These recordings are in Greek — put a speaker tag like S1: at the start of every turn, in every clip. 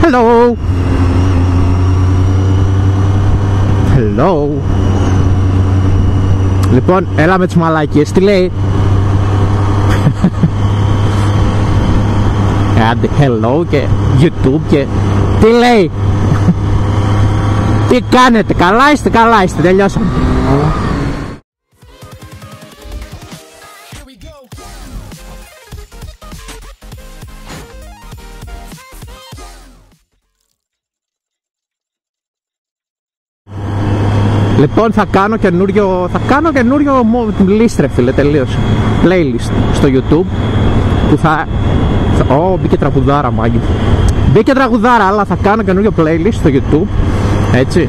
S1: Hello. Hello. Λοιπόν, έλα με τις μαλακίες. Τι λέει? Άντε, hello και YouTube και... Τι λέει? Τι κάνετε? Καλά είστε, καλά είστε. Τελειώσαμε. Λοιπόν, θα κάνω καινούριο list, ρε φίλε, τελείωσε. Playlist στο YouTube που θα... μπήκε τραγουδάρα, μάγκη. Μπήκε τραγουδάρα, αλλά θα κάνω καινούριο playlist στο YouTube, έτσι.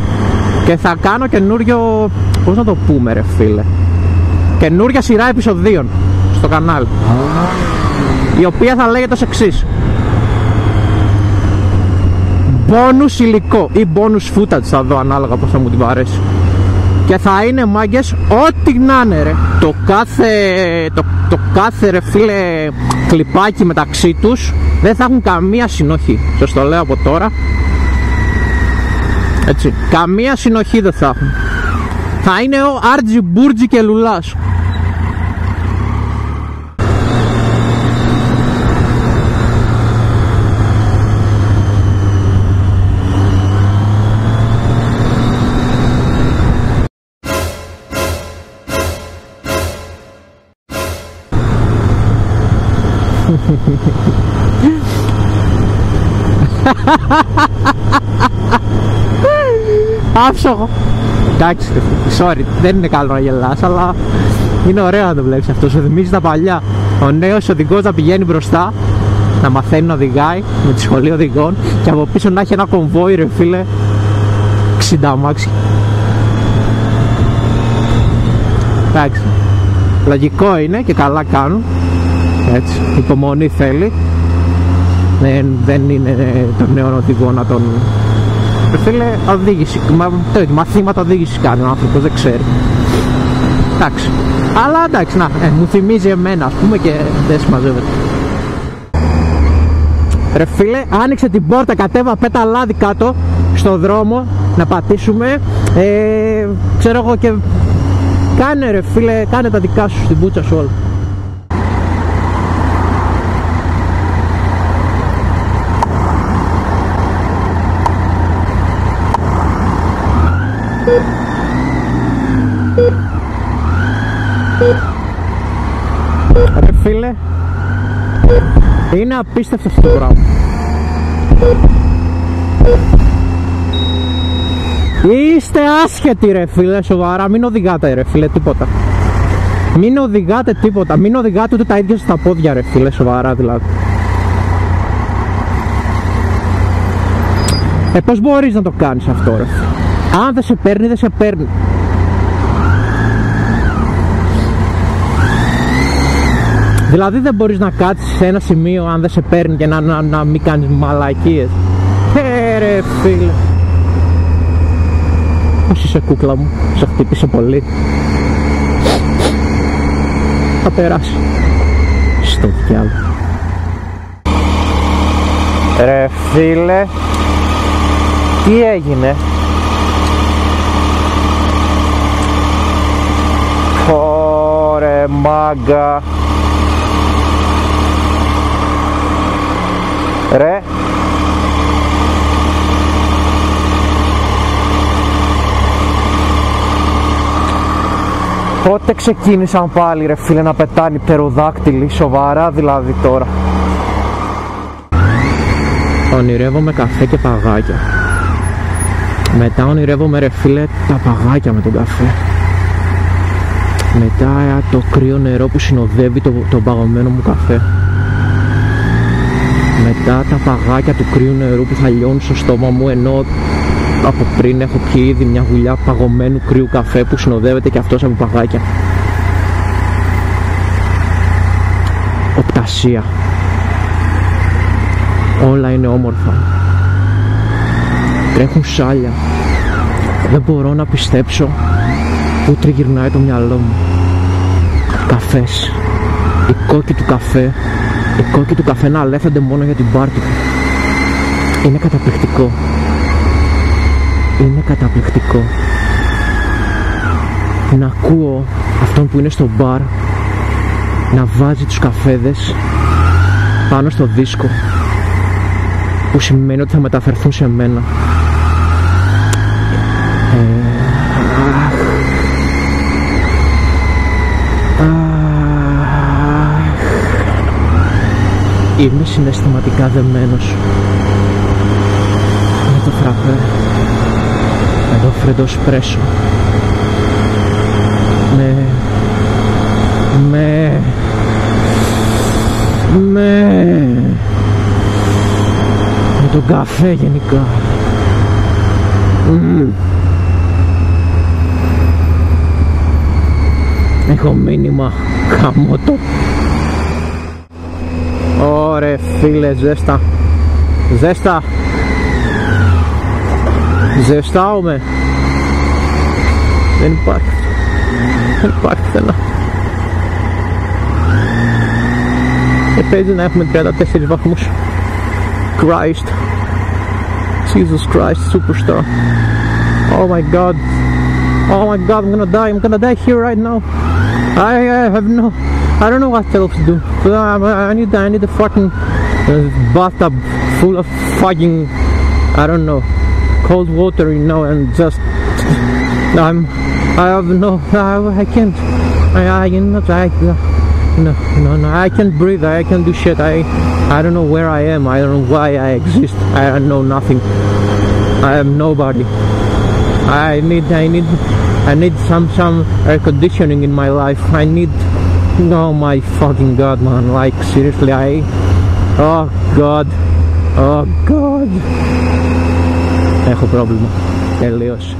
S1: Και θα κάνω καινούριο... πώς να το πούμε, ρε φίλε? Καινούρια σειρά επεισοδίων στο κανάλι, η οποία θα λέγεται ως εξής: bonus υλικό ή bonus footage, θα δω ανάλογα πως θα μου την παρέσει. Και θα είναι, μάγκες, ό,τι να είναι, ρε. Το κάθε ρε φίλε κλιπάκι μεταξύ τους δεν θα έχουν καμία συνοχή. Σας το λέω από τώρα, έτσι. Καμία συνοχή δεν θα έχουν. Θα είναι ο Άρτζι Μπούρτζι και Λουλάς. Άψογο. Εντάξει, sorry, δεν είναι καλό να γελάς, αλλά είναι ωραίο να το βλέπεις αυτό. Σου θυμίζει τα παλιά. Ο νέος οδηγός να πηγαίνει μπροστά, να μαθαίνει να οδηγάει με τη σχολή οδηγών, και από πίσω να έχει ένα κομβόι, ρε φίλε, 60 αμάξι. Εντάξει, λογικό είναι και καλά κάνουν. Έτσι, υπομονή θέλει. Δεν είναι τον νέο οδηγό να τον... Φίλε, οδήγηση, μαθήματα οδήγησης κάνει ο άνθρωπος, δεν ξέρει. Εντάξει, αλλά εντάξει, να, μου θυμίζει εμένα, ας πούμε, και δεν συμμαζεύεται. Ρε φίλε, άνοιξε την πόρτα, κατέβα, πέτα λάδι κάτω στο δρόμο να πατήσουμε, ξέρω εγώ, και κάνε, ρε φίλε, κάνε τα δικά σου στην πούτσα σου όλα. Ρε φίλε, είναι απίστευτο αυτό το πράγμα. Είστε άσχετοι, ρε φίλε, σοβαρά. Μην οδηγάτε, ρε φίλε, τίποτα. Μην οδηγάτε τίποτα. Μην οδηγάτε ούτε τα ίδια στα πόδια, ρε φίλε, σοβαρά δηλαδή. Πώς μπορείς να το κάνεις αυτό, ρε? Αν δεν σε παίρνει, δεν σε παίρνει. Δηλαδή δεν μπορείς να κάτσεις σε ένα σημείο αν δεν σε παίρνει και να μην κάνεις μαλακίες. Ρε φίλε, πώς είσαι, κούκλα μου? Σε χτύπησε πολύ? Θα περάσει. Στο διάλογο. Ρε φίλε, τι έγινε? Ωρε μάγκα. Ρε, πότε ξεκίνησαν πάλι, ρε φίλε, να πετάνε πτεροδάκτυλοι? Σοβαρά δηλαδή τώρα. Ονειρεύομαι καφέ και παγάκια. Μετά ονειρεύομαι, ρε φίλε, τα παγάκια με τον καφέ. Μετά το κρύο νερό που συνοδεύει τον παγωμένο μου καφέ. Μετά τα παγάκια του κρύου νερού που θα λιώνουν στο στόμα μου, ενώ από πριν έχω πιει ήδη μια γουλιά παγωμένου κρύου καφέ που συνοδεύεται και αυτός από παγάκια. Οπτασία. Όλα είναι όμορφα. Τρέχουν σάλια. Δεν μπορώ να πιστέψω πού τριγυρνάει το μυαλό μου. Καφές. Οι κόκκι του καφέ. Οι κόκκι του καφέ να αλέφονται μόνο για την πάρτι του. Είναι καταπληκτικό. Είναι καταπληκτικό να ακούω αυτόν που είναι στο μπαρ να βάζει τους καφέδες πάνω στο δίσκο, που σημαίνει ότι θα μεταφερθούν σε μένα. Είμαι συναισθηματικά δεμένος με το φραπέ, με το φρέντο σπρέσο, με τον καφέ γενικά. Έχω μήνυμα, χαμότο. Ωρε φίλε, ζέστα. Ζέστα. Ζεστάομαι. Δεν υπάρχει. Δεν υπάρχει πουθενά. Παίζει να έχουμε 34 βαθμούς. Christ. Jesus Christ, superstar. Oh my god. Oh my god, I'm gonna die here right now. I don't know what else to do. I need a fucking bathtub full of fucking, I don't know, cold water, you know, and just I can't. No, I can't breathe. I can't do shit. I don't know where I am. I don't know why I exist. I know nothing. I am nobody. I need some air conditioning in my life. I need. Oh my fucking god, man! Like seriously, oh god. Έχω πρόβλημα. Τελείως.